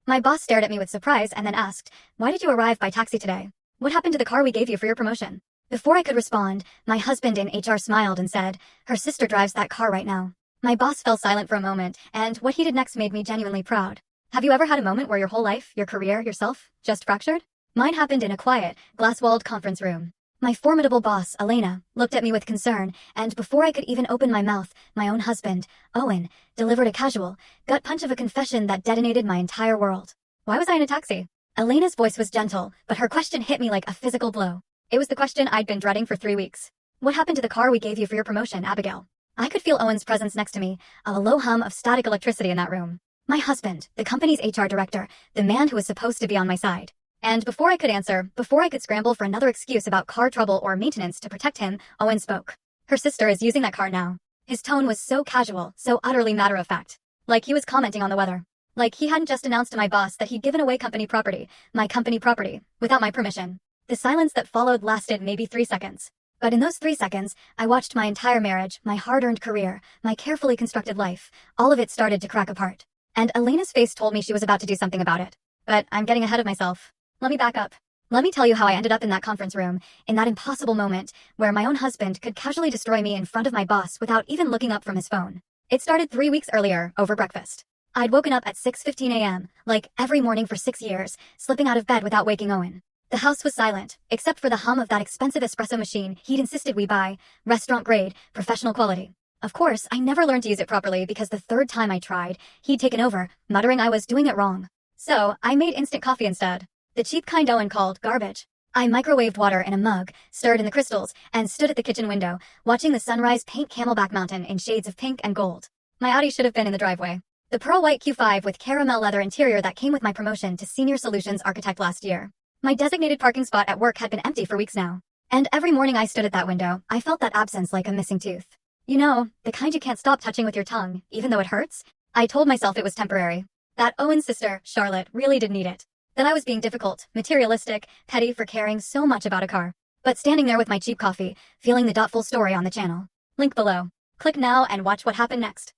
My boss stared at me with surprise and then asked, "Why did you arrive by taxi today? What happened to the car we gave you for your promotion?" Before I could respond, my husband in HR smiled and said, "Her sister drives that car right now." My boss fell silent for a moment, and what he did next made me genuinely proud. Have you ever had a moment where your whole life, your career, yourself, just fractured? Mine happened in a quiet, glass-walled conference room. My formidable boss, Elena, looked at me with concern, and before I could even open my mouth, my own husband, Owen, delivered a casual, gut punch of a confession that detonated my entire world. Why was I in a taxi? Elena's voice was gentle, but her question hit me like a physical blow. It was the question I'd been dreading for 3 weeks. What happened to the car we gave you for your promotion, Abigail? I could feel Owen's presence next to me, a low hum of static electricity in that room. My husband, the company's HR director, the man who was supposed to be on my side. And before I could answer, before I could scramble for another excuse about car trouble or maintenance to protect him, Owen spoke. "Her sister is using that car now." His tone was so casual, so utterly matter-of-fact. Like he was commenting on the weather. Like he hadn't just announced to my boss that he'd given away company property, my company property, without my permission. The silence that followed lasted maybe 3 seconds. But in those 3 seconds, I watched my entire marriage, my hard-earned career, my carefully constructed life, all of it started to crack apart. And Elena's face told me she was about to do something about it. But I'm getting ahead of myself. Let me back up. Let me tell you how I ended up in that conference room, in that impossible moment where my own husband could casually destroy me in front of my boss without even looking up from his phone. It started 3 weeks earlier, over breakfast. I'd woken up at 6:15 a.m., like every morning for 6 years, slipping out of bed without waking Owen. The house was silent, except for the hum of that expensive espresso machine he'd insisted we buy, restaurant grade, professional quality. Of course, I never learned to use it properly because the third time I tried, he'd taken over, muttering I was doing it wrong. So, I made instant coffee instead. The cheap kind Owen called garbage. I microwaved water in a mug, stirred in the crystals, and stood at the kitchen window, watching the sunrise paint Camelback Mountain in shades of pink and gold. My Audi should have been in the driveway. The pearl white Q5 with caramel leather interior that came with my promotion to Senior Solutions Architect last year. My designated parking spot at work had been empty for weeks now. And every morning I stood at that window, I felt that absence like a missing tooth. You know, the kind you can't stop touching with your tongue, even though it hurts? I told myself it was temporary. That Owen's sister, Charlotte, really did need it. That I was being difficult, materialistic, petty for caring so much about a car. But standing there with my cheap coffee, feeling the full story on the channel. Link below. Click now and watch what happened next.